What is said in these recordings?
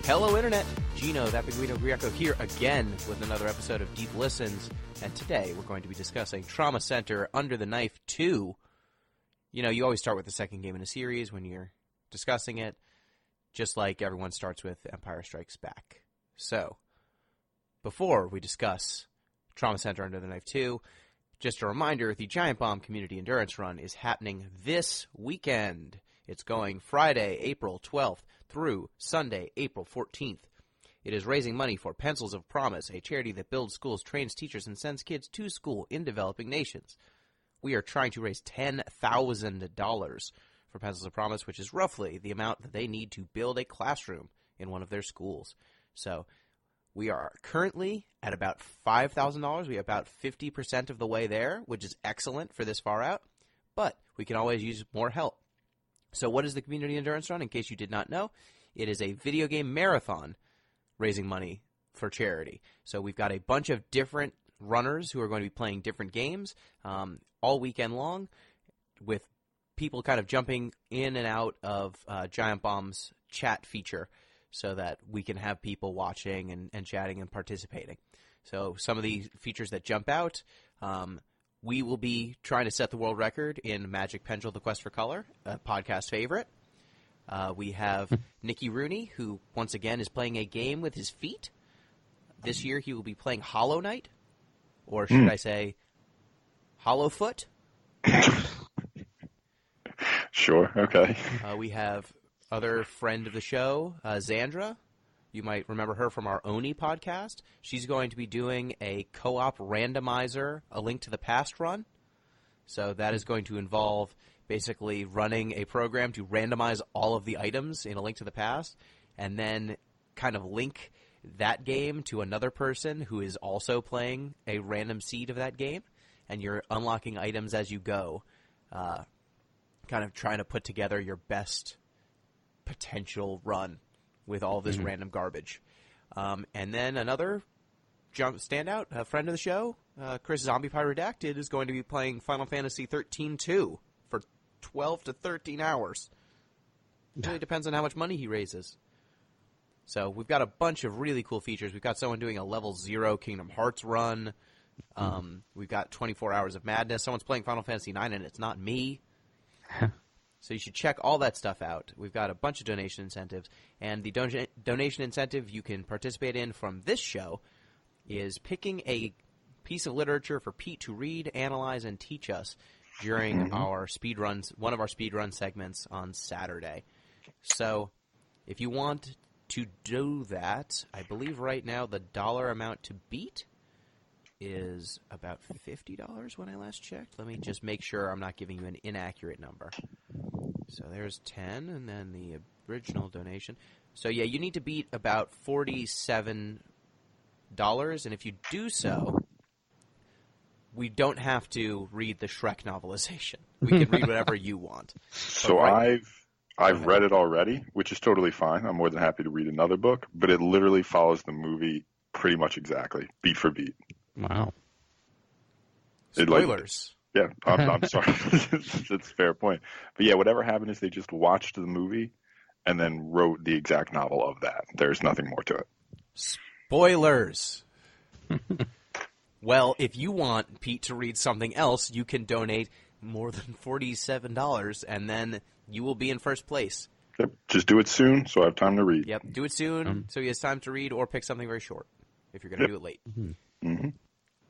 Hello, Internet. Gino, that big Guido Greco here again with another episode of Deep Listens. And today we're going to be discussing Trauma Center Under the Knife 2. You know, you always start with the second game in a series when you're discussing it, just like everyone starts with Empire Strikes Back. So, before we discuss Trauma Center Under the Knife 2, just a reminder, the Giant Bomb Community Endurance Run is happening this weekend. It's going Friday, April 12th through Sunday, April 14th. It is raising money for Pencils of Promise, a charity that builds schools, trains teachers, and sends kids to school in developing nations. We are trying to raise $10,000 for Pencils of Promise, which is roughly the amount that they need to build a classroom in one of their schools. So we are currently at about $5,000. We are about 50% of the way there, which is excellent for this far out, but we can always use more help. So what is the Community Endurance Run? In case you did not know, it is a video game marathon raising money for charity. So we've got a bunch of different runners who are going to be playing different games all weekend long, with people kind of jumping in and out of Giant Bomb's chat feature so that we can have people watching and chatting and participating. So some of the features that jump out, we will be trying to set the world record in Magic Pendulum: The Quest for Color, a podcast favorite. We have Nicky Rooney, who once again is playing a game with his feet. This year he will be playing Hollow Knight, or should I say Hollow Foot. Sure, okay. We have other friend of the show, Xandra. You might remember her from our Oni podcast. She's going to be doing a co-op randomizer, A Link to the Past run. So that is going to involve basically running a program to randomize all of the items in A Link to the Past and then kind of link that game to another person who is also playing a random seed of that game. And you're unlocking items as you go, kind of trying to put together your best potential run with all this random garbage. And then another standout, a friend of the show, Chris Zombie Pie Redacted, is going to be playing Final Fantasy 13-2 for 12 to 13 hours. It really depends on how much money he raises. So we've got a bunch of really cool features. We've got someone doing a level 0 Kingdom Hearts run. We've got 24 Hours of Madness. Someone's playing Final Fantasy 9, and it's not me. So you should check all that stuff out. We've got a bunch of donation incentives. And the donation incentive you can participate in from this show is picking a piece of literature for Pete to read, analyze, and teach us during our speed runs, one of our speed run segments on Saturday. So if you want to do that, I believe right now the dollar amount to beat is about $50 when I last checked. Let me just make sure I'm not giving you an inaccurate number. So there's 10, and then the original donation. So yeah, you need to beat about $47, and if you do so, we don't have to read the Shrek novelization. We can read whatever you want. So I've read it already, which is totally fine. I'm more than happy to read another book, but it literally follows the movie pretty much exactly, beat for beat. Wow. Spoilers. Yeah, I'm sorry. That's a fair point. But yeah, whatever happened is they just watched the movie and then wrote the exact novel of that. There's nothing more to it. Spoilers. Well, if you want Pete to read something else, you can donate more than $47, and then you will be in first place. Yep, just do it soon so I have time to read. Yep, do it soon so he has time to read, or pick something very short if you're going to do it late. Mm-hmm.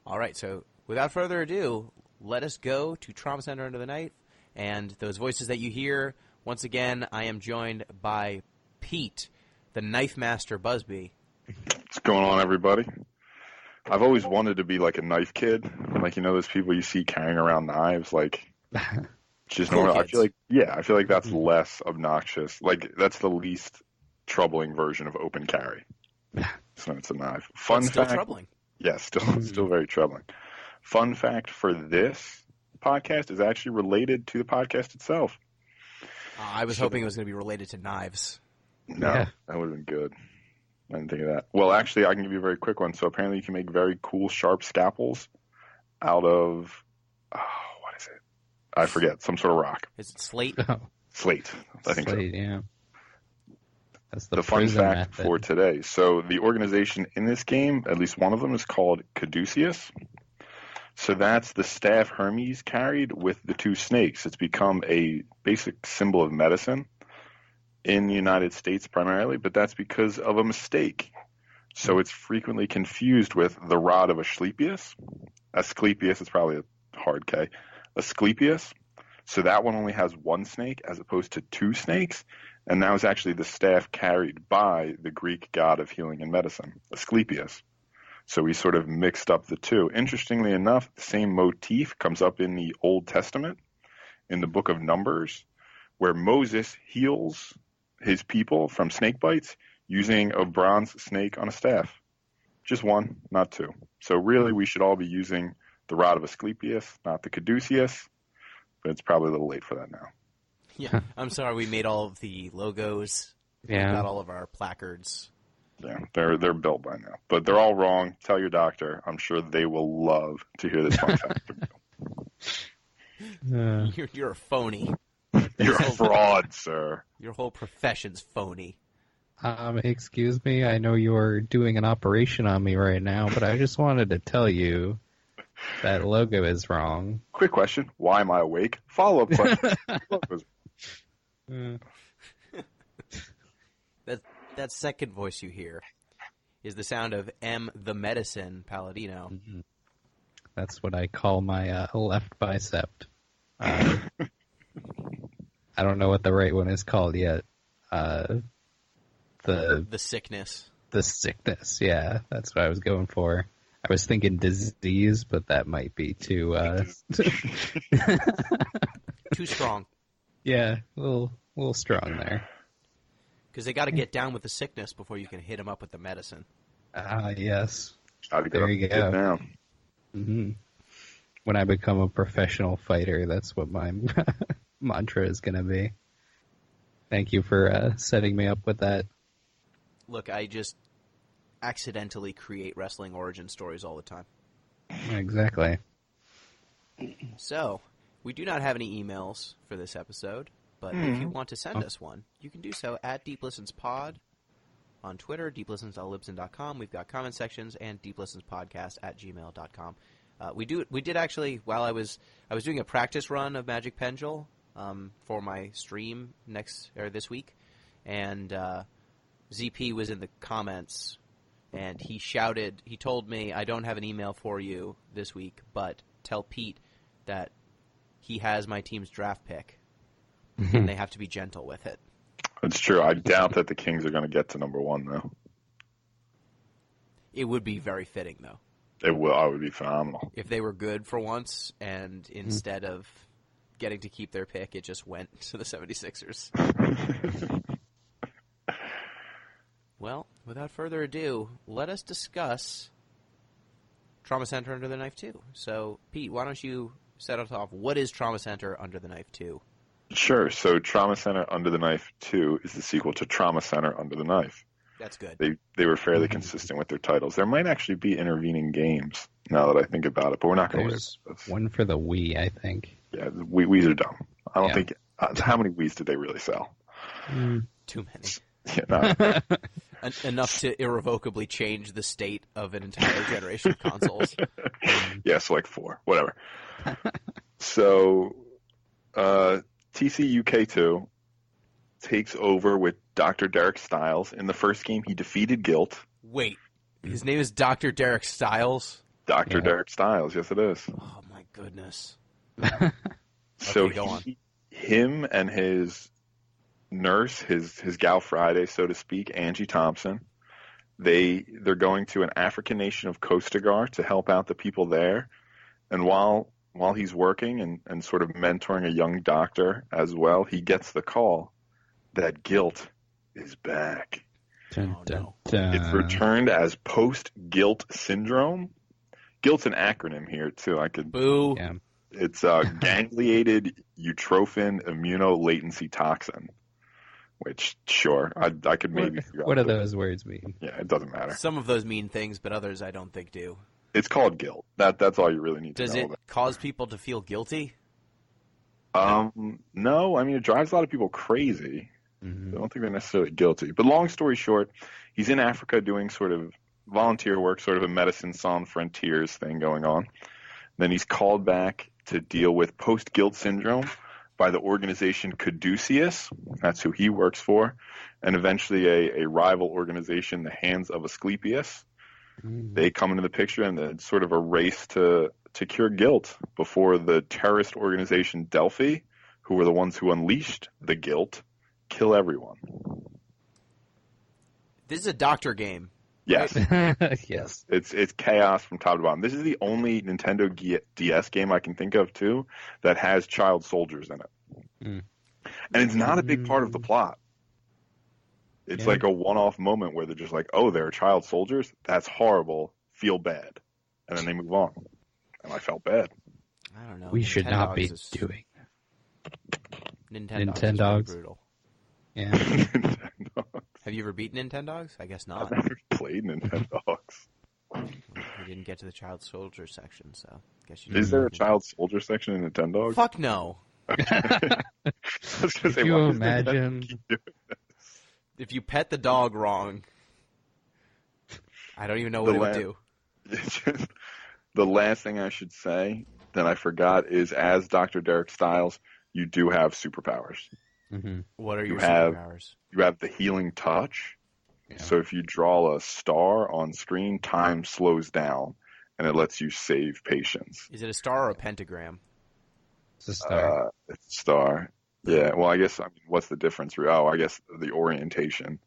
All right, so without further ado, let us go to Trauma Center Under the Knife. And those voices that you hear, once again, I am joined by Pete, the Knife Master Busby. What's going on, everybody? I've always wanted to be like a knife kid. Like, you know, those people you see carrying around knives, like, just Cool normal. kids. I feel like that's less obnoxious. Like, that's the least troubling version of open carry. So it's a knife. Fun But still fact. troubling. Yeah, still very troubling. Fun fact for this podcast is actually related to the podcast itself. I was hoping it was going to be related to knives. No, Yeah. that would have been good. I didn't think of that. Well, actually, I can give you a very quick one. So apparently you can make very cool, sharp scalpels out of, what is it? I forget. Some sort of rock. Is it slate? Oh, Slate. I think slate, yeah. That's the fun prison fact method. for today. So the organization in this game, at least one of them, is called Caduceus. So that's the staff Hermes carried with the two snakes. It's become a basic symbol of medicine in the United States primarily, but that's because of a mistake. So it's frequently confused with the rod of Asclepius. Asclepius is probably a hard K. Asclepius. So that one only has one snake as opposed to two snakes. And that was actually the staff carried by the Greek god of healing and medicine, Asclepius. So we sort of mixed up the two. Interestingly enough, the same motif comes up in the Old Testament, in the book of Numbers, where Moses heals his people from snake bites using a bronze snake on a staff. Just one, not two. So really, we should all be using the rod of Asclepius, not the Caduceus, but it's probably a little late for that now. Yeah, I'm sorry we made all of the logos. Yeah. We got all of our placards. Yeah, they're built by now, but they're all wrong. Tell your doctor. I'm sure they will love to hear this fun fact. You're a phony. You're a fraud, sir. Your whole profession's phony. Excuse me, I know you're doing an operation on me right now, but I just wanted to tell you that logo is wrong. Quick question: why am I awake? Follow-up question. That second voice you hear is the sound of M. the Medicine Palladino. Mm-hmm. That's what I call my left bicep. I don't know what the right one is called yet. The sickness. The sickness, yeah. That's what I was going for. I was thinking disease, but that might be too... Too strong. Yeah, a little strong there. Because they got to get down with the sickness before you can hit them up with the medicine. Yes. There you go. Down. Mm-hmm. When I become a professional fighter, that's what my mantra is going to be. Thank you for setting me up with that. Look, I just accidentally create wrestling origin stories all the time. Exactly. So, we do not have any emails for this episode. But if you want to send us one, you can do so at DeepListensPod on Twitter, deeplistens.libsyn.com. We've got comment sections, and deeplistenspodcast@gmail.com. We did actually, while I was doing a practice run of Magic Pendule for my stream this week, and ZP was in the comments, and he told me, I don't have an email for you this week, but tell Pete that he has my team's draft pick. And they have to be gentle with it. It's true. I doubt that the Kings are going to get to number one, though. It would be very fitting, though. It would be phenomenal. If they were good for once, and instead of getting to keep their pick, it just went to the 76ers. Well, without further ado, let us discuss Trauma Center Under the Knife 2. So, Pete, why don't you set us off? What is Trauma Center Under the Knife 2? Sure. So Trauma Center Under the Knife 2 is the sequel to Trauma Center Under the Knife. That's good. They were fairly consistent with their titles. There might actually be intervening games now that I think about it, but we're not going to worry about this. One for the Wii, I think. Yeah, Wii's are dumb. I don't think... how many Wiis did they really sell? Too many. Yeah, no. Enough to irrevocably change the state of an entire generation of consoles. Yeah, so like 4. Whatever. So... TCUK2 takes over with Dr. Derek Stiles. In the first game, he defeated Guilt. Wait, his name is Dr. Derek Stiles? Dr. Derek Stiles, yes it is. Oh my goodness. So okay, go on. Him and his nurse, his gal Friday, so to speak, Angie Thompson, they're going to an African nation of Kostagar to help out the people there. And while he's working and sort of mentoring a young doctor as well, he gets the call that Guilt is back. Dun, dun, no. dun. It's returned as post-Guilt syndrome. Guilt's an acronym here, too. Boo. Yeah. It's gangliated eutrophin immunolatency toxin, which, sure, I could maybe figure out. What do those words mean? Yeah, it doesn't matter. Some of those mean things, but others I don't think do. It's called guilt. That's all you really need to know. Does it cause people to feel guilty? No, I mean, it drives a lot of people crazy. I don't think they're necessarily guilty. But long story short, he's in Africa doing sort of volunteer work, sort of a Medicine Sans Frontiers thing going on. Then he's called back to deal with post-guilt syndrome by the organization Caduceus. That's who he works for. And eventually a rival organization, the Hands of Asclepius. They come into the picture, and it's sort of a race to cure guilt before the terrorist organization Delphi, who were the ones who unleashed the guilt, kill everyone. This is a doctor game. Yes. Yes. It's chaos from top to bottom. This is the only Nintendo DS game I can think of, too, that has child soldiers in it. And it's not a big part of the plot. It's like a one-off moment where they're just like, oh, there are child soldiers? That's horrible. Feel bad. And then they move on. And I felt bad. I don't know. We should not be doing Nintendogs. Brutal. Yeah. Have you ever beaten Nintendogs? I guess not. I've never played Nintendogs. We didn't get to the child soldier section, so I guess you Is there a child soldier section in Nintendogs? Fuck no. If you imagine... If you pet the dog wrong, I don't even know what it would do. The last thing I should say that I forgot is, as Dr. Derek Stiles, you do have superpowers. What are your superpowers? You have the healing touch. Yeah. So if you draw a star on screen, time slows down, and it lets you save patients. Is it a star or a pentagram? It's a star. It's a star. Yeah, well, I guess, what's the difference? Oh, I guess the orientation.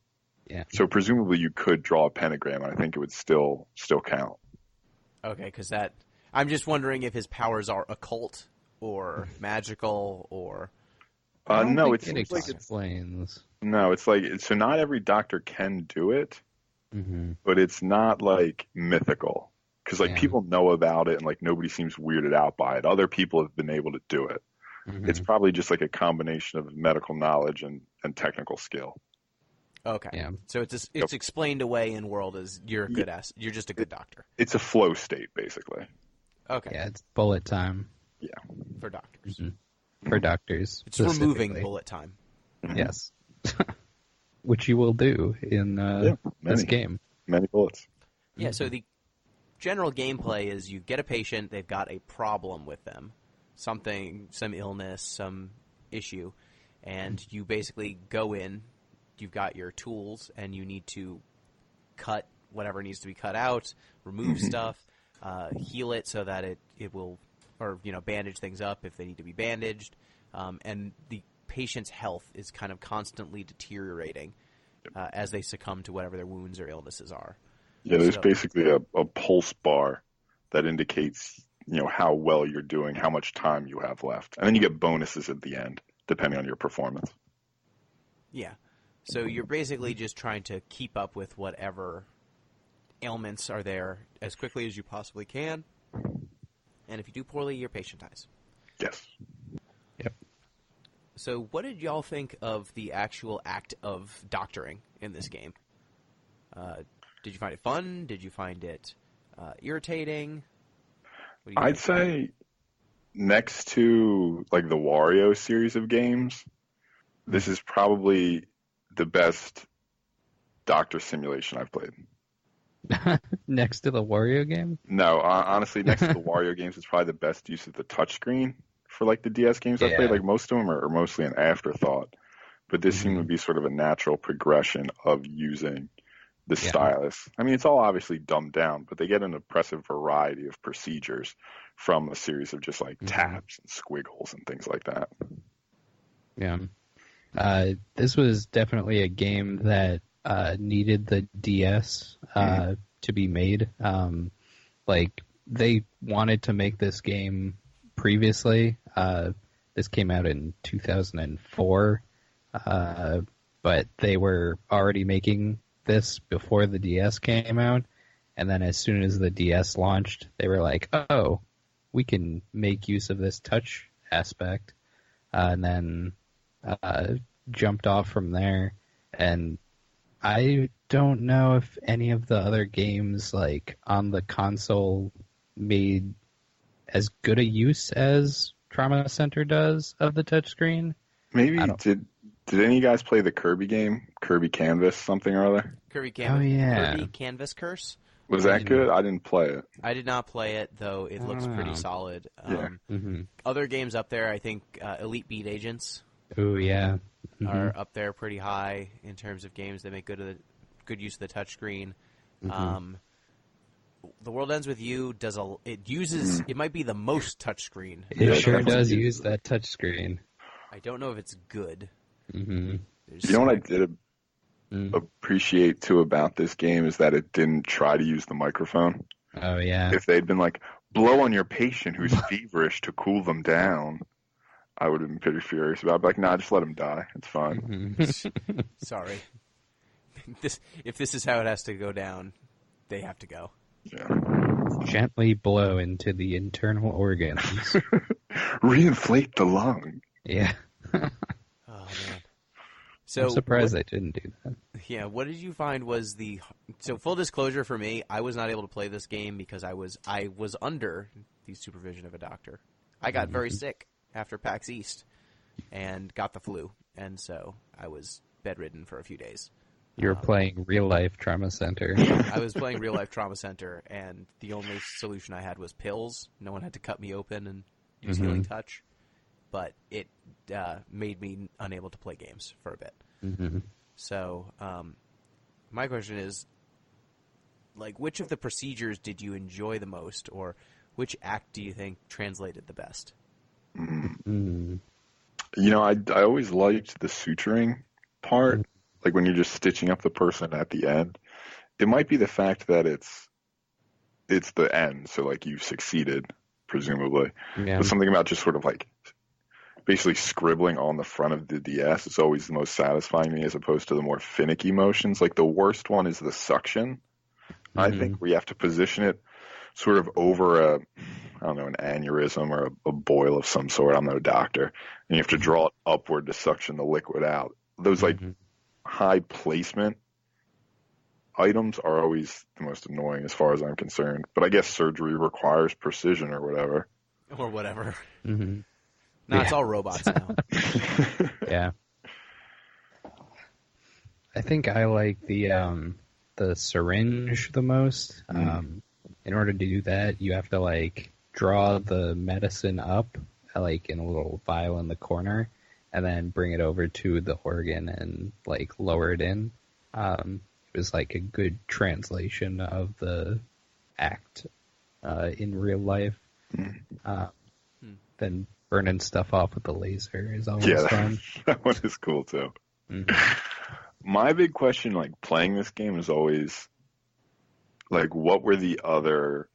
Yeah. So presumably you could draw a pentagram, and I think it would still count. Okay, because I'm just wondering if his powers are occult or magical or... No, it explains. No, it's like, so not every doctor can do it, but it's not like mythical. Because people know about it, and like nobody seems weirded out by it. Other people have been able to do it. It's probably just like a combination of medical knowledge and technical skill. Okay. Yeah. So it's explained away in world as you're just a good doctor. It's a flow state, basically. Okay. Yeah, it's bullet time. Yeah. For doctors. For doctors. It's removing bullet time. Yes. Which you will do in this game. Many bullets. Yeah, so the general gameplay is you get a patient, they've got a problem with them. Some illness, some issue, and you basically go in, you've got your tools, and you need to cut whatever needs to be cut out, remove stuff, heal it so that it will, or, bandage things up if they need to be bandaged, and the patient's health is kind of constantly deteriorating as they succumb to whatever their wounds or illnesses are. Yeah, there's basically a pulse bar that indicates how well you're doing, how much time you have left. And then you get bonuses at the end, depending on your performance. Yeah. So you're basically just trying to keep up with whatever ailments are there as quickly as you possibly can. And if you do poorly, your patient dies. Yes. Yep. So what did y'all think of the actual act of doctoring in this game? Did you find it fun? Did you find it irritating? I'd say next to like the Wario series of games, this is probably the best doctor simulation I've played. Next to the Wario game? No, honestly, next to the Wario games, it's probably the best use of the touchscreen for like the DS games I've played. Like most of them are mostly an afterthought, but this seemed to be sort of a natural progression of using the stylus. I mean, it's all obviously dumbed down, but they get an impressive variety of procedures from a series of just like taps and squiggles and things like that. Yeah. This was definitely a game that needed the DS to be made. Like, they wanted to make this game previously. This came out in 2004, but they were already making this before the DS came out, and then as soon as the DS launched, they were like, oh, we can make use of this touch aspect, and then jumped off from there. And I don't know if any of the other games like on the console made as good a use as Trauma Center does of the touchscreen. Maybe Did any of you guys play the Kirby game? Kirby Canvas something or other? Kirby Canvas. Oh, yeah. Kirby Canvas Curse. Was that good? I didn't play it. I did not play it, though it looks pretty solid. Yeah. Other games up there, I think Elite Beat Agents Oh, yeah. are up there pretty high in terms of games that make good use of the touchscreen. The World Ends With You it might be the most touchscreen. It sure does use that touchscreen. I don't know if it's good. You know what I did appreciate too about this game is that it didn't try to use the microphone. Oh, yeah. If they'd been like, blow on your patient who's feverish to cool them down, I would have been pretty furious about it. I'd be like, nah, just let him die. It's fine. Sorry. If this is how it has to go down, they have to go. Yeah. Gently blow into the internal organs. Reinflate the lung. Yeah. Oh, man. So I'm surprised they didn't do that. Yeah, what did you find was so full disclosure for me, I was not able to play this game because I was under the supervision of a doctor. I got very sick after PAX East and got the flu, and so I was bedridden for a few days. You were playing Real Life Trauma Center. I was playing Real Life Trauma Center, and the only solution I had was pills. No one had to cut me open and use healing touch, but it made me unable to play games for a bit. So my question is, like, which of the procedures did you enjoy the most, or which act do you think translated the best? You know, I always liked the suturing part, like when you're just stitching up the person at the end. It might be the fact that it's the end, so like you've succeeded, presumably. Yeah. But something about just sort of like basically scribbling on the front of the DS is always the most satisfying to me, as opposed to the more finicky motions. Like the worst one is the suction. I think where you have to position it sort of over an aneurysm or a boil of some sort. I'm no doctor. And you have to draw it upward to suction the liquid out. Those like high placement items are always the most annoying as far as I'm concerned. But I guess surgery requires precision or whatever. Or whatever. No, it's all robots now. Yeah. I think I like the syringe the most. In order to do that, you have to like draw the medicine up like in a little vial in the corner, and then bring it over to the organ and like lower it in. It was like a good translation of the act in real life. Then burning stuff off with the laser is always fun. That one is cool too. My big question, like playing this game, is always like, what were the other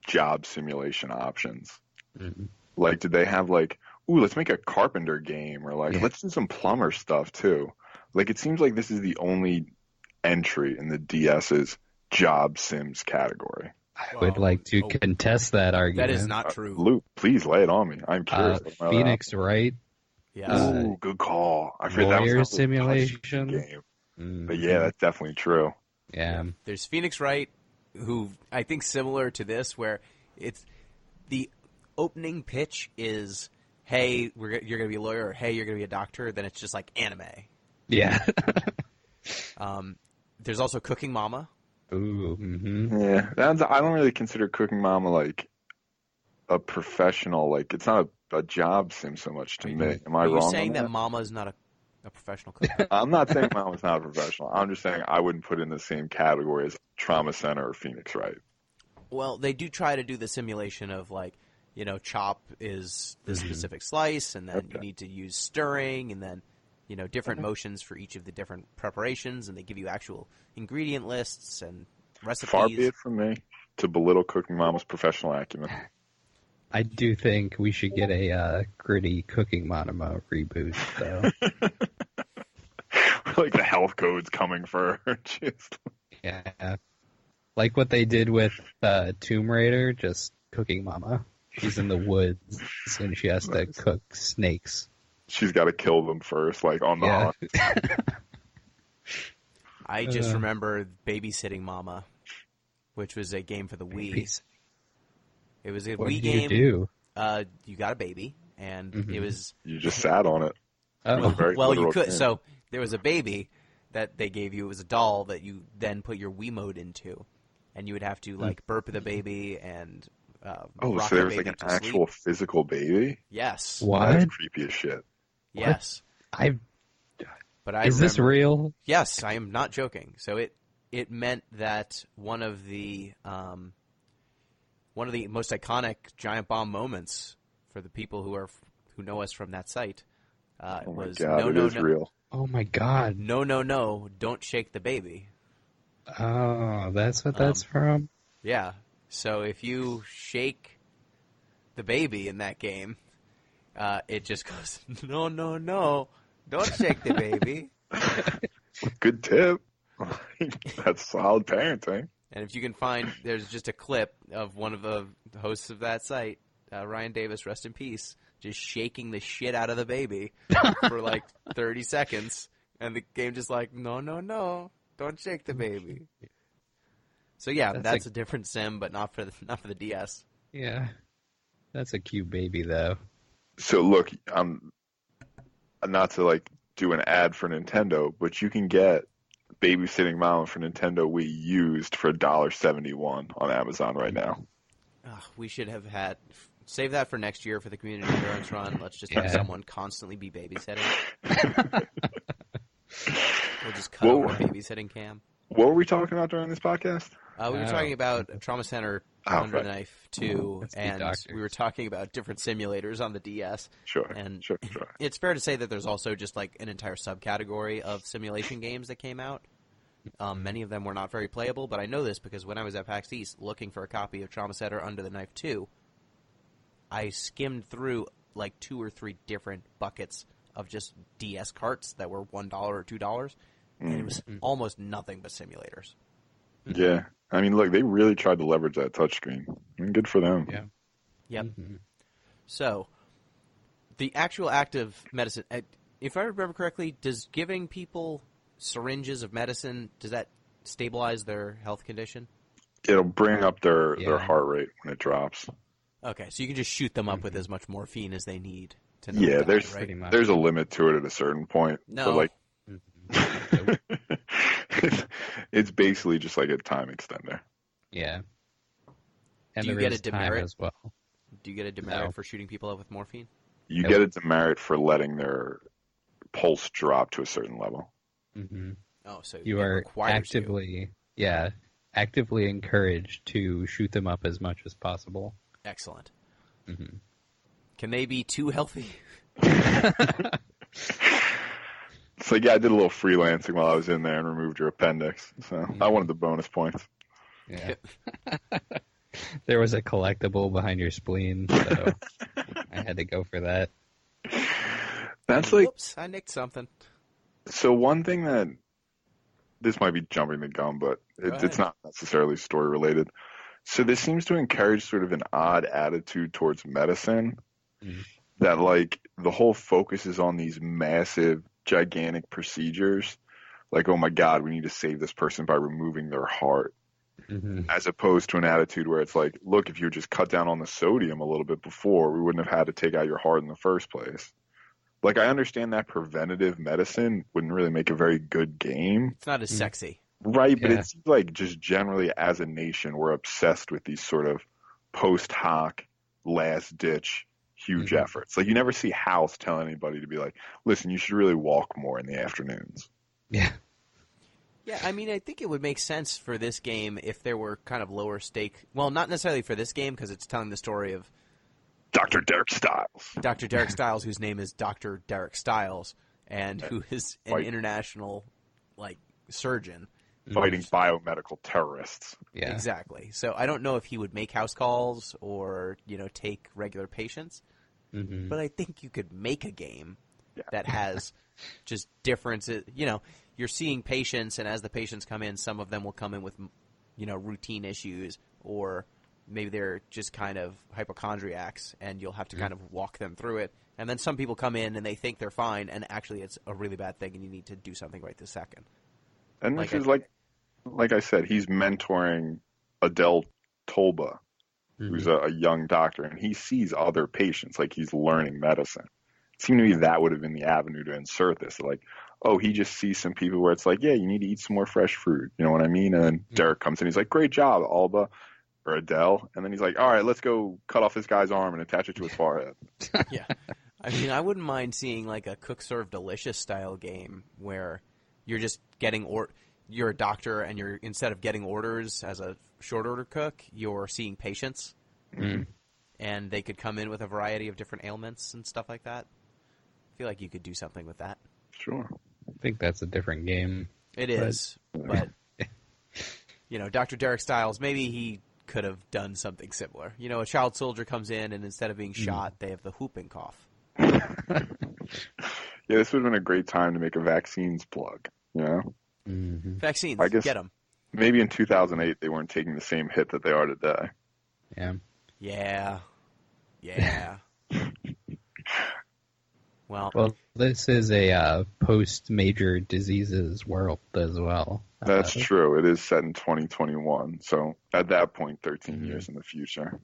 job simulation options? Like, did they have like, ooh, let's make a carpenter game, or like, let's do some plumber stuff too? Like, it seems like this is the only entry in the DS's job sims category. I would like to contest that argument. That is not true. Luke, please lay it on me. I'm curious. Phoenix Wright. Yeah. Ooh, good call. I forget that was Lawyer a simulation game. But yeah, that's definitely true. Yeah. There's Phoenix Wright, who I think similar to this, where it's the opening pitch is, hey, you're going to be a lawyer, or hey, you're going to be a doctor. Then it's just like anime. Yeah. There's also Cooking Mama. Ooh. Yeah, I don't really consider Cooking Mama like a professional. Like, it's not a job sim so much to me. Am I wrong? Are you saying on that Mama is not a professional cook? I'm not saying Mama's not a professional. I'm just saying I wouldn't put it in the same category as Trauma Center or Phoenix Wright. Well, they do try to do the simulation of like, chop is the specific slice, and then you need to use stirring, and then different motions for each of the different preparations, and they give you actual ingredient lists and recipes. Far be it from me to belittle Cooking Mama's professional acumen. I do think we should get a gritty Cooking Mama reboot, though. Like the health code's coming for her. Just... Yeah. Like what they did with Tomb Raider, just Cooking Mama. She's in the woods, and she has to cook snakes. She's got to kill them first, like on the hunt. I just remember Babysitting Mama, which was a game for the Wii. It was a What Wii did game. You do? You got a baby, and it was... You just sat on it. It was a very Well, you literal could. game. So there was a baby that they gave you. It was a doll that you then put your Wiimote into, and you would have to like burp the baby and Oh, rock so there the was like baby an to actual sleep. physical baby? Yes. That is What? creepy as shit. Yes. I But I is this remember- real? Yes, I am not joking. So it meant that one of the most iconic giant bomb moments for the people who know us from that site Oh my was god, no, it no, is no, Oh real. my god. no, don't shake the baby. Oh, that's what that's from? Yeah. So if you shake the baby in that game, it just goes, no, don't shake the baby. Good tip. That's solid parenting. And if you can find, there's just a clip of one of the hosts of that site, Ryan Davis, rest in peace, just shaking the shit out of the baby for like 30 seconds. And the game just like, no, don't shake the baby. So yeah, that's a different sim, but not for the DS. Yeah. That's a cute baby, though. So look, not to like do an ad for Nintendo, but you can get Babysitting Mom for Nintendo Wii used for $1.71 on Amazon right now. We should have save that for next year for the community endurance run. Let's just have someone constantly be babysitting. We'll just cut over the babysitting cam. What were we talking about during this podcast? We were talking about Trauma Center Under the Knife 2, and we were talking about different simulators on the DS. Sure. And sure. it's fair to say that there's also just like an entire subcategory of simulation games that came out. Many of them were not very playable, but I know this because when I was at PAX East looking for a copy of Trauma Center Under the Knife 2, I skimmed through like 2 or 3 different buckets of just DS carts that were $1 or $2, and it was almost nothing but simulators. Yeah. I mean, look, they really tried to leverage that touchscreen. I mean, good for them. Yeah. Yep. So, the actual act of medicine, if I remember correctly, does giving people syringes of medicine, does that stabilize their health condition? It'll bring up their heart rate when it drops. Okay, so you can just shoot them up with as much morphine as they need to Yeah, die, there's right? there's a limit to it at a certain point. No. But like, it's basically just like a time extender. Yeah. And Do you there get is a time demerit? as well. Do you get a demerit No. for shooting people up with morphine? You get a demerit for letting their pulse drop to a certain level. Mm-hmm. Oh, so You it are requires you. actively encouraged to shoot them up as much as possible. Excellent. Mm-hmm. Can they be too healthy? It's like, yeah, I did a little freelancing while I was in there and removed your appendix. So I wanted the bonus points. Yeah. There was a collectible behind your spleen, so I had to go for that. That's like, Whoops, I nicked something. so one thing that, this might be jumping the gun, but it's not necessarily story related. So this seems to encourage sort of an odd attitude towards medicine, that like the whole focus is on these massive, gigantic procedures. Like, oh my God, we need to save this person by removing their heart. As opposed to an attitude where it's like, look, if you just cut down on the sodium a little bit before, we wouldn't have had to take out your heart in the first place. Like, I understand that preventative medicine wouldn't really make a very good game. It's not as sexy. Right, but it seems like just generally as a nation, we're obsessed with these sort of post hoc, last ditch, huge efforts. Like, you never see House tell anybody to be like, listen, you should really walk more in the afternoons. Yeah. Yeah, I mean, I think it would make sense for this game if there were kind of lower stake. Well, not necessarily for this game because it's telling the story of Dr. Derek Stiles. Dr. Derek Stiles, whose name is Dr. Derek Stiles, and who is an international, like, surgeon. Fighting biomedical terrorists. Yeah. Exactly. So I don't know if he would make house calls or, take regular patients. But I think you could make a game that has just differences. You're seeing patients, and as the patients come in, some of them will come in with, routine issues, or maybe they're just kind of hypochondriacs, and you'll have to kind of walk them through it. And then some people come in, and they think they're fine, and actually it's a really bad thing, and you need to do something right this second. And this is like I said, he's mentoring Adele Tolba, who's a young doctor, and he sees other patients, like he's learning medicine. seemed to me that would have been the avenue to insert this. Like, oh, he just sees some people where it's like, yeah, you need to eat some more fresh fruit. You know what I mean? And then Derek comes in, he's like, great job, Alba or Adele. And then he's like, all right, let's go cut off this guy's arm and attach it to his forehead. Yeah. I mean, I wouldn't mind seeing like a Cook Serve Delicious style game where you're just getting you're a doctor and you're, instead of getting orders as a short order cook, you're seeing patients. Mm. And they could come in with a variety of different ailments and stuff like that. I feel like you could do something with that. Sure. I think that's a different game. It is, but you know, Dr. Derek Stiles, maybe he could have done something similar. You know, a child soldier comes in and instead of being shot, they have the whooping cough. Yeah, this would have been a great time to make a vaccines plug, you know? Mm-hmm. Vaccines, I guess get them. maybe in 2008 they weren't taking the same hit that they are today. Yeah. Yeah. Well, this is a post-major diseases world as well. That's true. It is set in 2021, so at that point, 13 years in the future.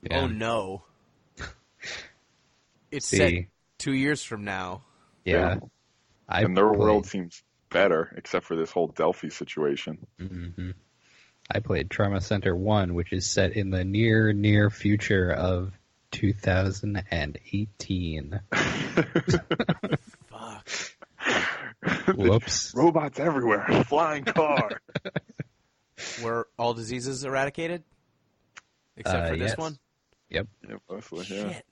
Yeah. Oh, no. It's set 2 years from now. Yeah. And their world seems better, except for this whole Delphi situation. Mm-hmm. I played Trauma Center 1, which is set in the near future of 2018. Fuck. Whoops. Robots everywhere. Flying car. Were all diseases eradicated? Except for this yes. one? Yep. Yeah, mostly, yeah. Shit.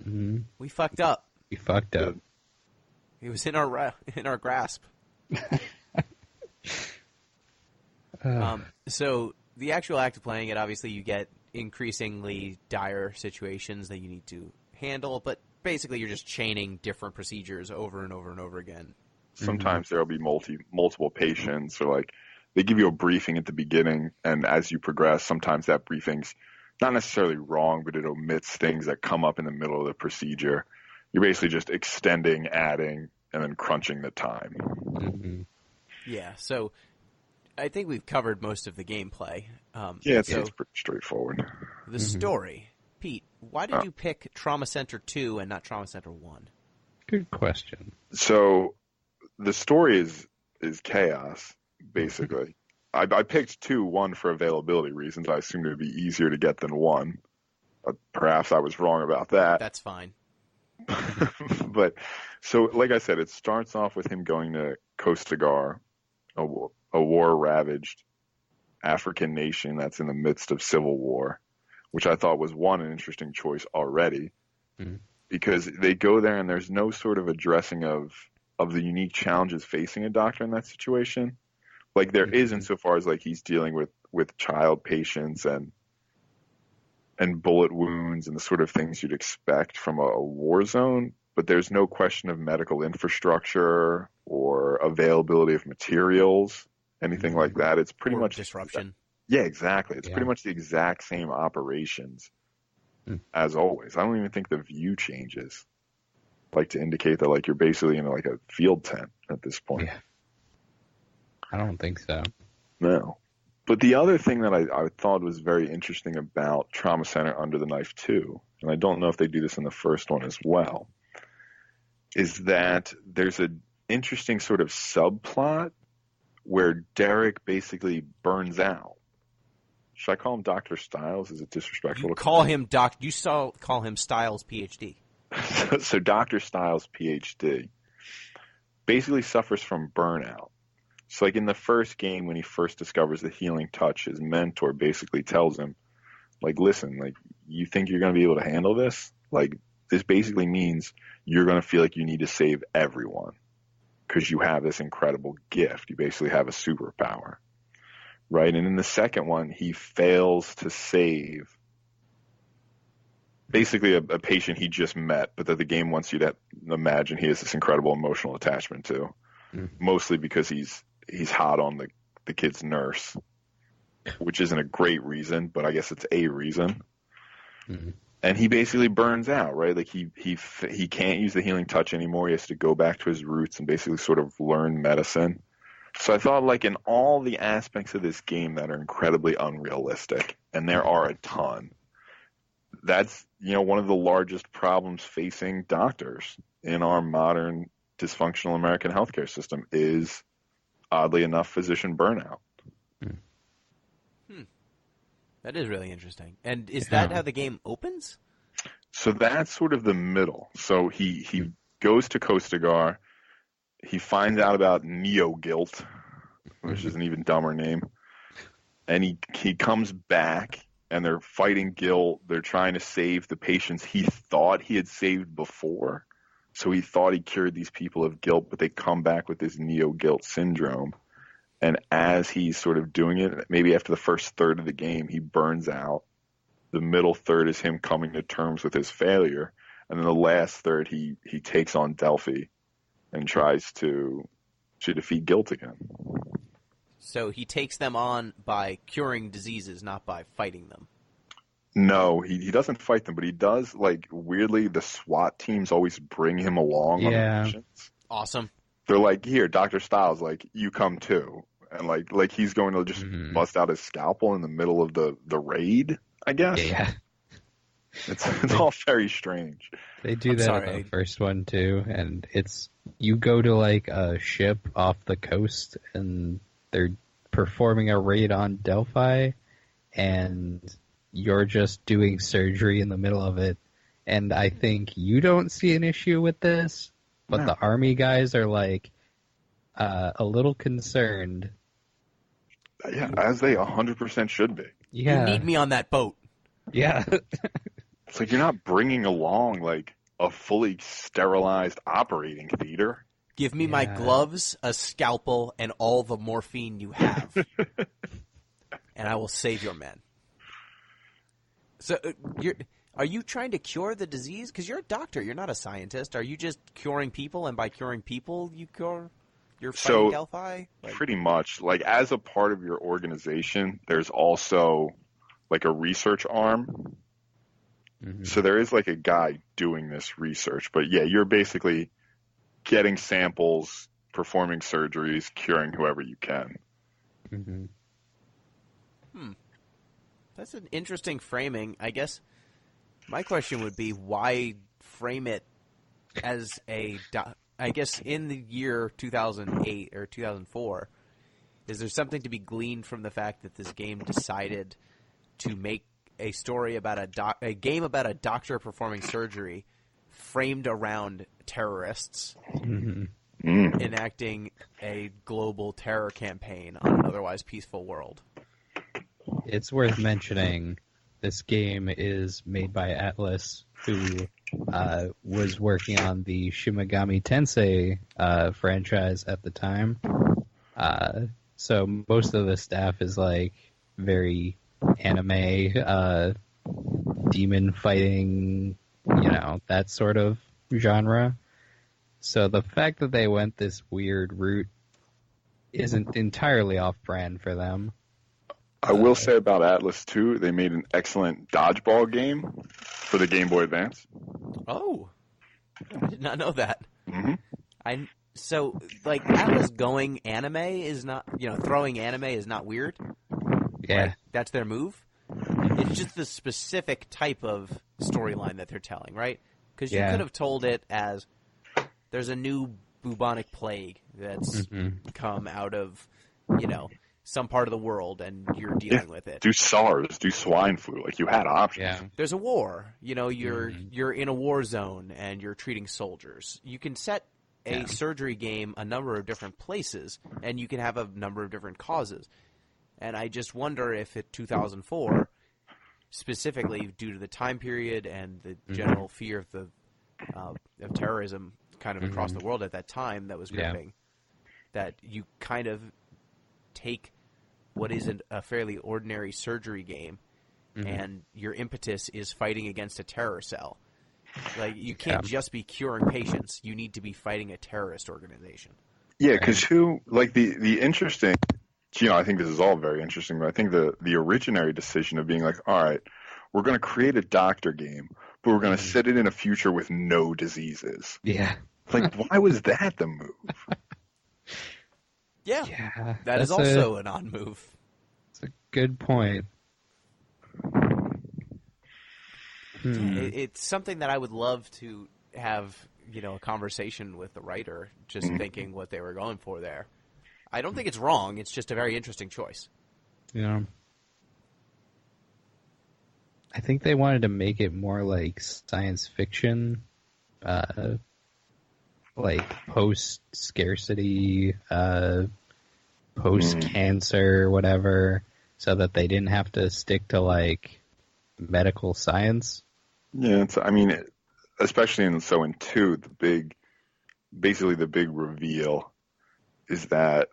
Mm-hmm. We fucked up. We fucked up. It was in our grasp. So the actual act of playing it, obviously you get increasingly dire situations that you need to handle, but basically you're just chaining different procedures over and over and over again. Sometimes there'll be multiple patients, or like they give you a briefing at the beginning, and as you progress, sometimes that briefing's not necessarily wrong, but it omits things that come up in the middle of the procedure. You're basically just extending, adding, and then crunching the time. Mm-hmm. Yeah, so I think we've covered most of the gameplay. It's pretty straightforward. The story. Pete, why did you pick Trauma Center 2 and not Trauma Center 1? Good question. So the story is chaos, basically. I picked 2, 1 for availability reasons. I assumed it would be easier to get than 1. Perhaps I was wrong about that. That's fine. But, so like I said, it starts off with him going to Kostagar, a war-ravaged African nation that's in the midst of civil war, which I thought was, one, an interesting choice already, because they go there and there's no sort of addressing of the unique challenges facing a doctor in that situation. Like, there is insofar as, like, he's dealing with child patients and bullet wounds and the sort of things you'd expect from a war zone, but there's no question of medical infrastructure or availability of materials, anything like that. It's pretty much disruption. Yeah, exactly. It's pretty much the exact same operations as always. I don't even think the view changes, like, to indicate that, like, you're basically in like a field tent at this point. Yeah. I don't think so. No. But the other thing that I thought was very interesting about Trauma Center Under the Knife 2, and I don't know if they do this in the first one as well, is that there's an interesting sort of subplot where Derek basically burns out. Should I call him Dr. Stiles? Is it disrespectful? You call him call him Stiles PhD. So Dr. Stiles PhD basically suffers from burnout. So, like, in the first game, when he first discovers the healing touch, his mentor basically tells him, like, listen, like, you think you're going to be able to handle this? Like, this basically means you're going to feel like you need to save everyone because you have this incredible gift. You basically have a superpower, right? And in the second one, he fails to save basically a patient he just met, but that the game wants you to imagine he has this incredible emotional attachment to, mostly because he's hot on the kid's nurse, which isn't a great reason, but I guess it's a reason. And he basically burns out, right? Like, he can't use the healing touch anymore. He has to go back to his roots and basically sort of learn medicine. So I thought, like, in all the aspects of this game that are incredibly unrealistic, and there are a ton, that's, one of the largest problems facing doctors in our modern dysfunctional American healthcare system is, oddly enough, physician burnout. That is really interesting. And is that how the game opens? So that's sort of the middle. So he goes to Kostagar. He finds out about Neo-Guilt, which is an even dumber name. And he comes back, and they're fighting guilt. They're trying to save the patients he thought he had saved before. So he thought he cured these people of guilt, but they come back with this Neo-Guilt syndrome. And as he's sort of doing it, maybe after the first third of the game, he burns out. The middle third is him coming to terms with his failure. And then the last third, he takes on Delphi and tries to defeat guilt again. So he takes them on by curing diseases, not by fighting them. No, he doesn't fight them, but he does, weirdly, the SWAT teams always bring him along on the missions. Awesome. They're like, here, Dr. Styles, you come too. And like he's going to just bust out his scalpel in the middle of the raid, I guess. Yeah. It's all very strange. They do that in the first one too, and you go to a ship off the coast and they're performing a raid on Delphi, and you're just doing surgery in the middle of it. And I think you don't see an issue with this, but the army guys are a little concerned. Yeah, as they 100% should be. Yeah. You need me on that boat. Yeah. It's you're not bringing along a fully sterilized operating theater. Give me my gloves, a scalpel, and all the morphine you have. And I will save your men. So are you trying to cure the disease? Because you're a doctor. You're not a scientist. Are you just curing people, and by curing people, you're fighting Delphi? Pretty much. As a part of your organization, there's also, a research arm. Mm-hmm. So there is, a guy doing this research. But, yeah, you're basically getting samples, performing surgeries, curing whoever you can. Mm-hmm. That's an interesting framing. I guess my question would be, why frame it as I guess in the year 2008 or 2004, is there something to be gleaned from the fact that this game decided to make a story about a game about a doctor performing surgery framed around terrorists enacting a global terror campaign on an otherwise peaceful world? It's worth mentioning this game is made by Atlas, who was working on the Shimigami Tensei franchise at the time. So most of the staff is very anime, demon fighting, that sort of genre. So the fact that they went this weird route isn't entirely off-brand for them. I will say about Atlas, too, they made an excellent dodgeball game for the Game Boy Advance. Oh, I did not know that. Mm-hmm. So, Atlas going anime is not, throwing anime is not weird? Yeah. That's their move? It's just the specific type of storyline that they're telling, right? Because you could have told it as there's a new bubonic plague that's come out of, some part of the world, and you're dealing with it. Do SARS, do swine flu. You had options. Yeah. There's a war. You're in a war zone, and you're treating soldiers. You can set a surgery game a number of different places, and you can have a number of different causes. And I just wonder if at 2004, specifically due to the time period and the general fear of terrorism kind of across the world at that time that was gripping, that you kind of take what is a fairly ordinary surgery game and your impetus is fighting against a terror cell. You can't just be curing patients. You need to be fighting a terrorist organization. Yeah, because the interesting, I think this is all very interesting, but I think the originary decision of being all right, we're going to create a doctor game, but we're going to set it in a future with no diseases. Yeah. Why was that the move? Yeah, that is also an odd move. It's a good point. It's something that I would love to have, a conversation with the writer, just thinking what they were going for there. I don't think it's wrong. It's just a very interesting choice. Yeah. I think they wanted to make it more like science fiction, like post-scarcity, post-cancer, whatever, so that they didn't have to stick to, like, medical science. Yeah, especially in 2, basically the big reveal is that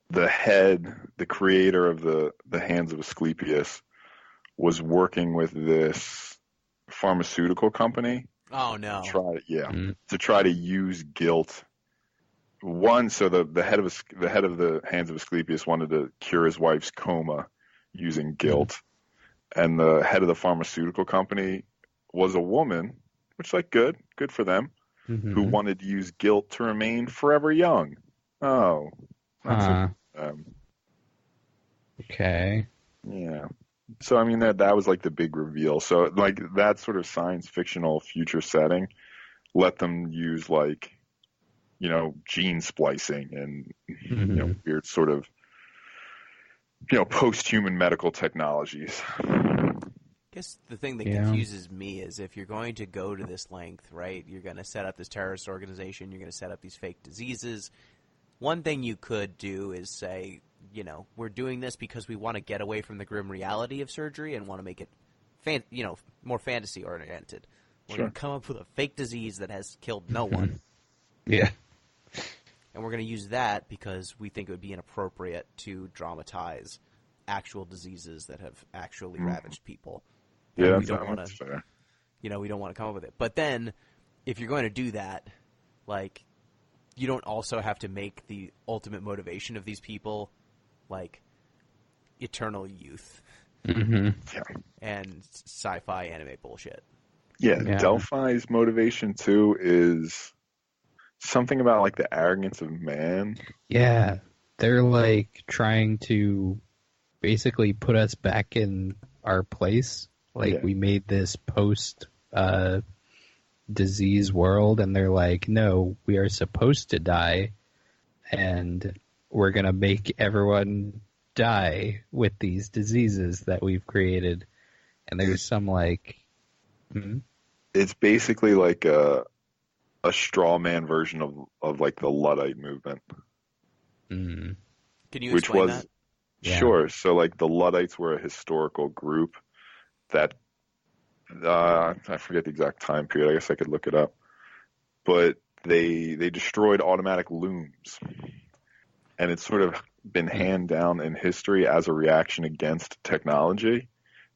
the creator of the Hands of Asclepius was working with this pharmaceutical company. Oh no! To try to use guilt. One, so the head of the Hands of Asclepius wanted to cure his wife's coma using guilt, and the head of the pharmaceutical company was a woman, which good for them, who wanted to use guilt to remain forever young. Oh, okay. Yeah. So that was the big reveal. So that sort of science fictional future setting let them use gene splicing and weird sort of post-human medical technologies. I guess the thing that confuses me is if you're going to go to this length, right? You're going to set up this terrorist organization. You're going to set up these fake diseases. One thing you could do is say, we're doing this because we want to get away from the grim reality of surgery and want to make it, more fantasy oriented. We're going to come up with a fake disease that has killed no one. Yeah. And we're going to use that because we think it would be inappropriate to dramatize actual diseases that have actually ravaged people. Yeah, we don't want to, fair. we don't want to come up with it. But then, if you're going to do that, you don't also have to make the ultimate motivation of these people eternal youth and sci-fi anime bullshit. Yeah, Delphi's motivation too is something about the arrogance of man. Yeah, they're trying to basically put us back in our place. We made this post disease world, and they're no, we are supposed to die, and we're going to make everyone die with these diseases that we've created. And there's some It's basically a straw man version of the Luddite movement. Can you explain that? Sure. So the Luddites were a historical group that I forget the exact time period. I guess I could look it up. But they destroyed automatic looms. And it's sort of been handed down in history as a reaction against technology.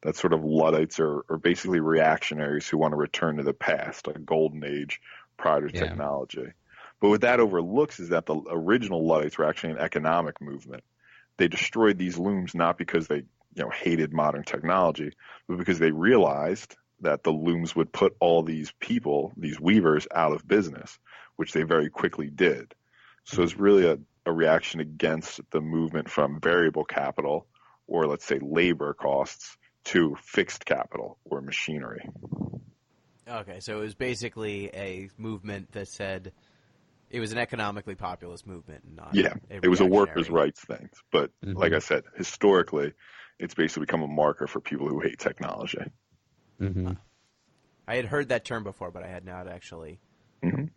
That sort of Luddites are basically reactionaries who want to return to the past, a golden age prior to technology. But what that overlooks is that the original Luddites were actually an economic movement. They destroyed these looms not because they hated modern technology, but because they realized that the looms would put all these people, these weavers, out of business, which they very quickly did. So it's really a reaction against the movement from variable capital, or let's say labor costs, to fixed capital or machinery. Okay, so it was basically a movement that said it was an economically populist movement, not it was a workers' rights thing. But like I said, historically, it's basically become a marker for people who hate technology. I had heard that term before, but I had not actually looked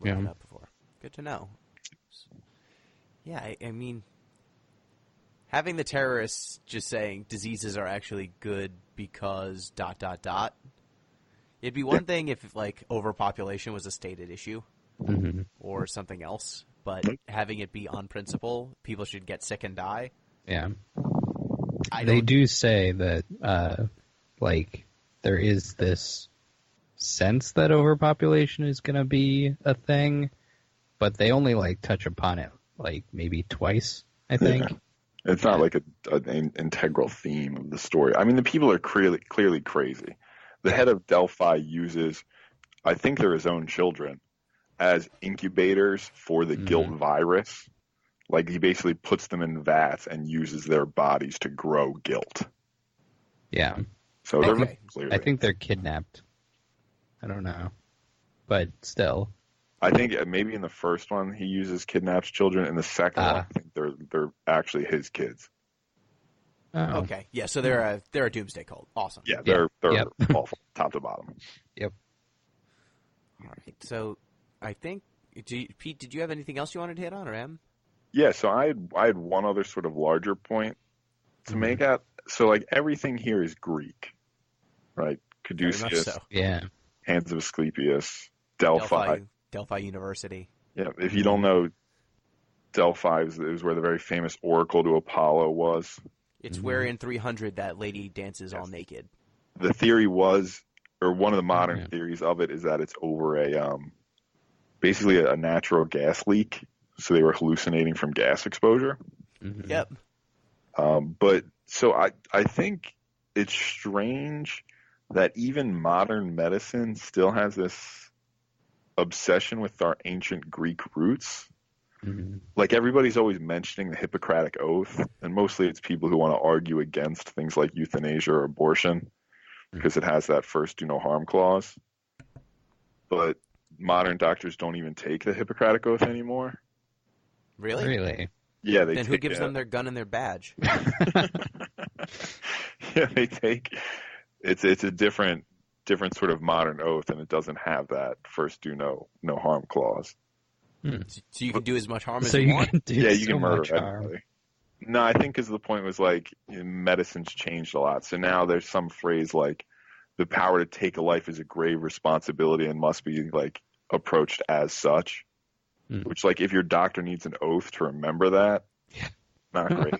it up before. Good to know. Yeah, I mean, having the terrorists just saying diseases are actually good because ... It'd be one thing if overpopulation was a stated issue or something else, but having it be on principle, people should get sick and die. Yeah. They do say that there is this sense that overpopulation is going to be a thing, but they only touch upon it maybe twice, I think. Yeah. It's not an integral theme of the story. I mean, the people are clearly crazy. The head of Delphi uses, I think they're his own children, as incubators for the guilt virus. He basically puts them in vats and uses their bodies to grow guilt. Yeah. So they're clearly. I think they're kidnapped I don't know. But still. I think maybe in the first one he uses kidnaps children. In the second one, I think they're actually his kids. Oh. Okay, yeah, so they're a doomsday cult. Awesome. Yeah, they're Yep. awful, top to bottom. Yep. All right, so I think, Pete, did you have anything else you wanted to hit on, or Em? Yeah, so I had one other sort of larger point to make out. So like everything here is Greek, right? Very much Caduceus, so. Yeah. Hands of Asclepius, Delphi. Delphi University. Yeah, if you don't know, Delphi is where the very famous oracle to Apollo was. It's where in 300 that lady dances all naked. The theory was, or one of the modern theories of it, is that it's over basically a natural gas leak. So they were hallucinating from gas exposure. Mm-hmm. Yep. But so I think it's strange that even modern medicine still has this obsession with our ancient Greek roots. Mm-hmm. Like everybody's always mentioning the Hippocratic Oath, and mostly it's people who want to argue against things like euthanasia or abortion because it has that first do no harm clause. But modern doctors don't even take the Hippocratic Oath anymore. Really? Really? Yeah, they Then take, who gives them their gun and their badge? Yeah, they take it's a different sort of modern oath, and it doesn't have that first do no harm clause. So you can do as much harm as So you you want? can do Yeah, you so can murder much harm. anybody. No, I think because the point was like medicine's changed a lot. So now there's some phrase like the power to take a life is a grave responsibility and must be like approached as such. Which, like, if your doctor needs an oath to remember that, not great.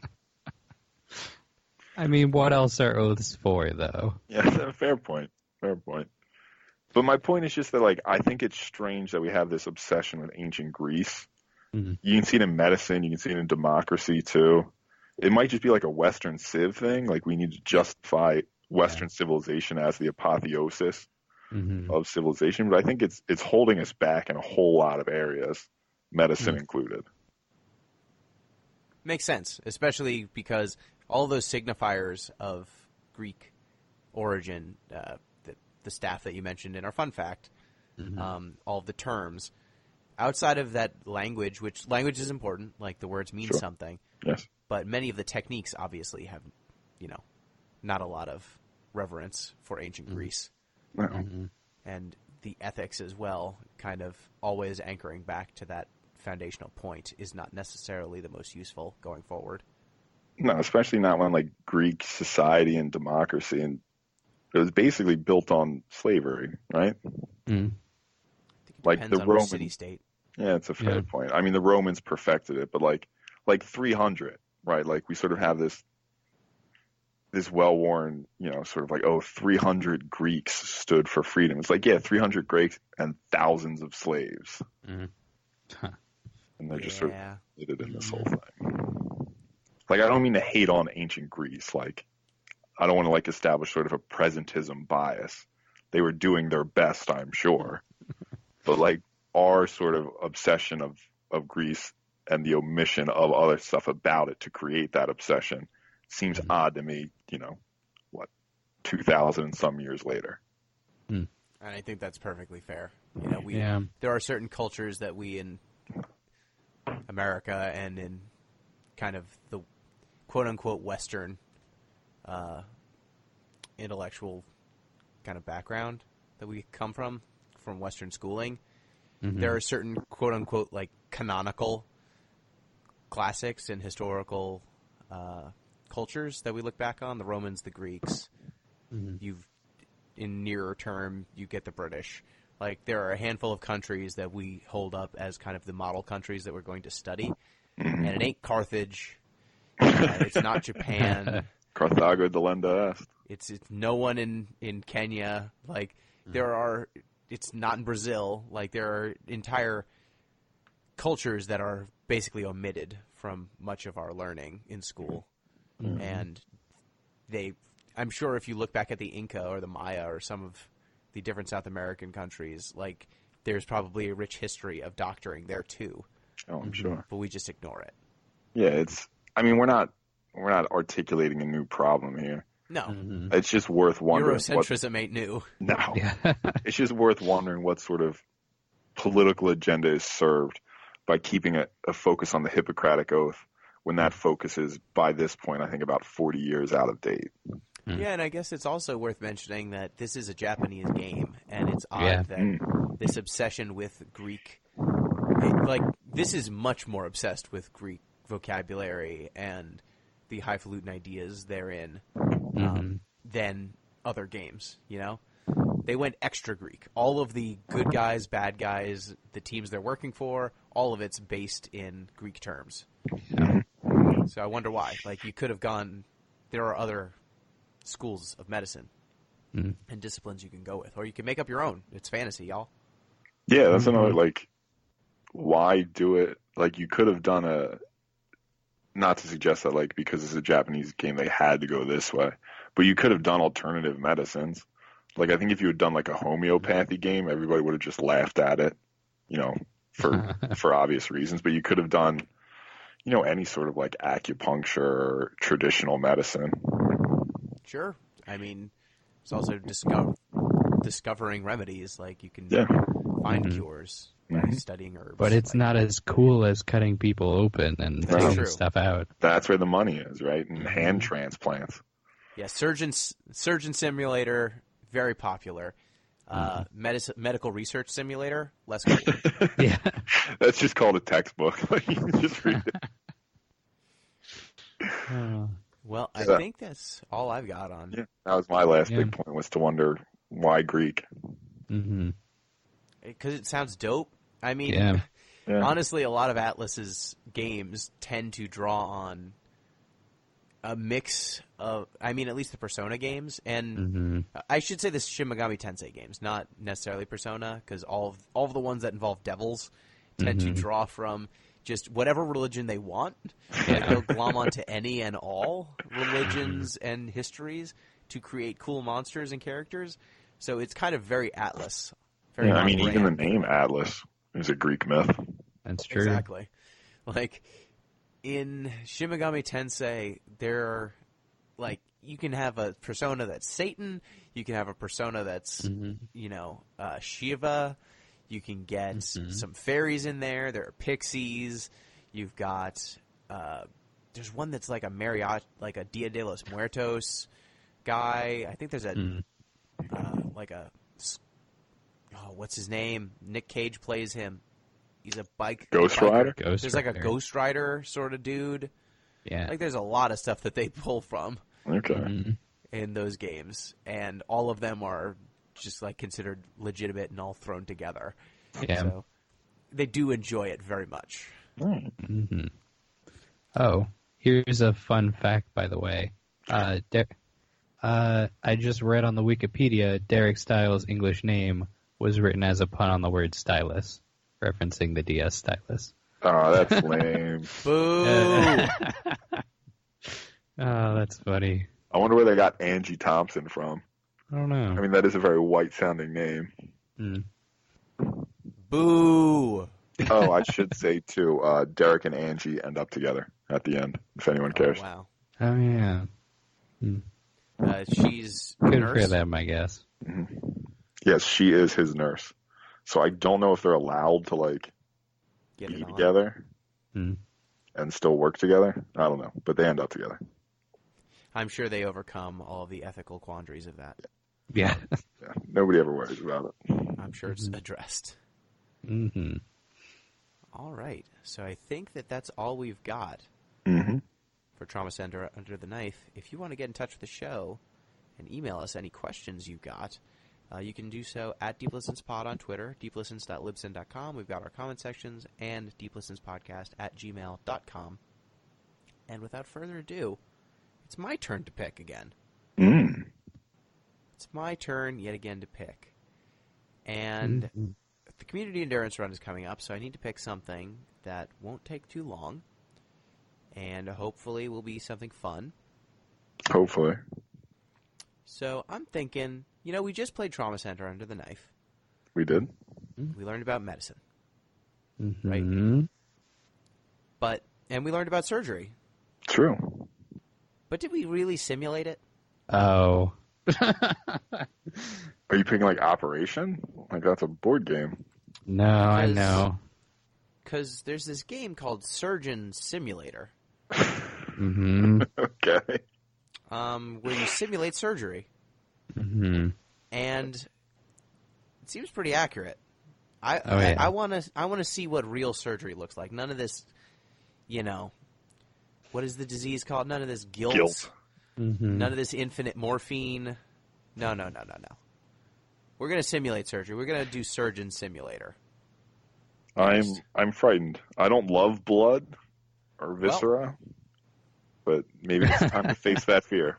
I mean, what else are oaths for, though? Yeah, fair point. Fair point. But my point is just that, like, I think it's strange that we have this obsession with ancient Greece. Mm-hmm. You can see it in medicine. You can see it in democracy, too. It might just be like a Western civ thing. Like, we need to justify Western civilization as the apotheosis of civilization. But I think it's holding us back in a whole lot of areas, medicine included. Makes sense, especially because all those signifiers of Greek origin, the staff that you mentioned in our fun fact, all of the terms, outside of that language, which language is important, like the words mean something. Yes. But many of the techniques obviously have, not a lot of reverence for ancient Greece. And the ethics as well, kind of always anchoring back to that foundational point, is not necessarily the most useful going forward. No, especially not when like Greek society and democracy, and it was basically built on slavery, right? I think it Like depends the on Roman which city-state. Yeah, it's a fair point. I mean, the Romans perfected it, but like 300, right? Like we sort of have this well-worn, sort of like, 300 Greeks stood for freedom. It's like, 300 Greeks and thousands of slaves. And they're just sort of included in this whole thing. Like, I don't mean to hate on ancient Greece. Like, I don't want to like establish sort of a presentism bias. They were doing their best, I'm sure. But like our sort of obsession of Greece and the omission of other stuff about it to create that obsession seems odd to me, 2,000 and some years later. And I think that's perfectly fair. There are certain cultures that we in America and in kind of the quote-unquote Western intellectual kind of background that we come from Western schooling, there are certain quote-unquote like canonical classics and historical cultures that we look back on, the Romans, the Greeks. In nearer term, you get the British. Like, there are a handful of countries that we hold up as kind of the model countries that we're going to study. And it ain't Carthage. It's not Japan. Carthago delenda est. It's no one in Kenya. Like, it's not in Brazil. Like, there are entire cultures that are basically omitted from much of our learning in school. And I'm sure if you look back at the Inca or the Maya or some of the different South American countries, like, there's probably a rich history of doctoring there too. Oh, I'm sure. But we just ignore it. Yeah, we're not articulating a new problem here. No. Mhm. It's just worth wondering. Eurocentrism ain't new. No. Yeah. It's just worth wondering what sort of political agenda is served by keeping a focus on the Hippocratic Oath when that focus is, by this point, I think about 40 years out of date. Yeah, and I guess it's also worth mentioning that this is a Japanese game, and it's odd Yeah. that this obsession with Greek, this is much more obsessed with Greek vocabulary and the highfalutin ideas therein than other games, you know? They went extra Greek. All of the good guys, bad guys, the teams they're working for, all of it's based in Greek terms. So I wonder why. Like, you could have gone... There are other schools of medicine and disciplines you can go with. Or you can make up your own. It's fantasy, y'all. Yeah, that's another, like, why do it? Like, you could have done not to suggest that, like, because it's a Japanese game, they had to go this way. But you could have done alternative medicines. Like, I think if you had done, like, a homeopathy game, everybody would have just laughed at it, you know, for obvious reasons. But you could have done, you know, any sort of, like, acupuncture or traditional medicine. Sure. I mean, it's also discovering remedies. Like, you can find cures by studying herbs. But it's not as cool as cutting people open and taking stuff out. That's where the money is, right? And hand transplants. Yeah, Surgeon Simulator, very popular. Medical Research Simulator, less cool. Yeah. That's just called a textbook. You can just read it. Well, I think that's all I've got on. Yeah, that was my last big point, was to wonder why Greek. Because it sounds dope. I mean, honestly, a lot of Atlas's games tend to draw on a mix of, I mean, at least the Persona games, and I should say the Shin Megami Tensei games, not necessarily Persona, because all of the ones that involve devils tend to draw from just whatever religion they want. Like, they'll glom onto any and all religions and histories to create cool monsters and characters. So it's kind of very Atlas. Very I mean, even the name Atlas is a Greek myth. That's true. Exactly. Like, in Shin Megami Tensei, you can have a persona that's Satan, you can have a persona that's, Shiva, you can get some fairies in there, there are pixies, you've got, there's one that's like a mariachi, like a Dia de los Muertos guy, I think there's what's his name? Nick Cage plays him. He's a Ghost Rider? There's like a Ghost Rider sort of dude. Yeah. Like, there's a lot of stuff that they pull from in those games. And all of them are just, like, considered legitimate and all thrown together. Yeah. So they do enjoy it very much. Oh, here's a fun fact, by the way. I just read on the Wikipedia, Derek Styles' English name was written as a pun on the word stylus, referencing the DS stylus. Oh, that's lame. Boo! Oh, that's funny. I wonder where they got Angie Thompson from. I don't know. I mean, that is a very white-sounding name. Boo! Oh, I should say, too, Derek and Angie end up together at the end, if anyone cares. Oh, wow. Oh, yeah. She's Good nurse. for them, I guess. Yes, she is his nurse. So I don't know if they're allowed to, like, Get be it on. together and still work together. I don't know, but they end up together. I'm sure they overcome all of the ethical quandaries of that. Yeah. Yeah, nobody ever worries about it. I'm sure it's addressed. All right. So I think that's all we've got for Trauma Center Under the Knife. If you want to get in touch with the show and email us any questions you've got, you can do so at DeepListensPod on Twitter, deeplistens.libsyn.com. We've got our comment sections, and deeplistenspodcast@gmail.com. And without further ado, it's my turn to pick again. It's my turn yet again to pick. And the Community Endurance Run is coming up, so I need to pick something that won't take too long, and hopefully will be something fun. Hopefully. So I'm thinking, we just played Trauma Center Under the Knife. We did. We learned about medicine. Right? And we learned about surgery. True. But did we really simulate it? Oh. Are you picking like Operation? Like that's a board game. No, I know. Because there's this game called Surgeon Simulator. Mm-hmm. Okay. Where you simulate surgery. Mm-hmm. And it seems pretty accurate. Yeah. I want to see what real surgery looks like. None of this, what is the disease called? None of this guilt. Mm-hmm. None of this infinite morphine. No. We're going to simulate surgery. We're going to do Surgeon Simulator. I'm frightened. I don't love blood or viscera, but maybe it's time to face that fear.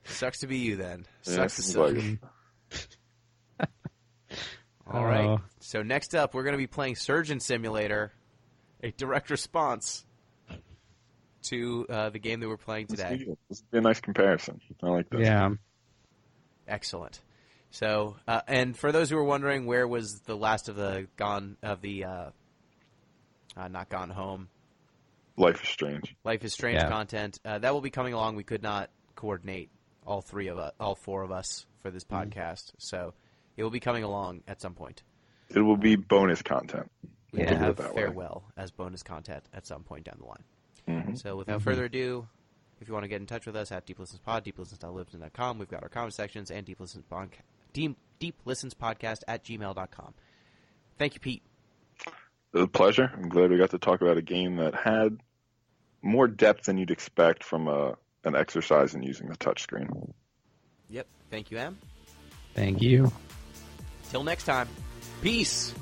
Sucks to be you then. Yeah, Sucks to seems suck. like it. All right. So next up, we're going to be playing Surgeon Simulator, a direct response to the game that we're playing today. This would be a nice comparison. I like this. Yeah. Excellent. So, and for those who are wondering, where was the last of the not Gone Home? Life is Strange. Life is Strange content. That will be coming along. We could not coordinate all four of us for this podcast, so it will be coming along at some point. It will be bonus content. We will have Farewell as bonus content at some point down the line. Mm-hmm. So without further ado, if you want to get in touch with us at deeplistenspod, deeplistens.libsyn.com, we've got our comment sections, and deeplistens podcast at gmail.com. Thank you, Pete. It was a pleasure. I'm glad we got to talk about a game that had more depth than you'd expect from an exercise in using the touchscreen. Yep. Thank you, Em. Thank you. Till next time. Peace.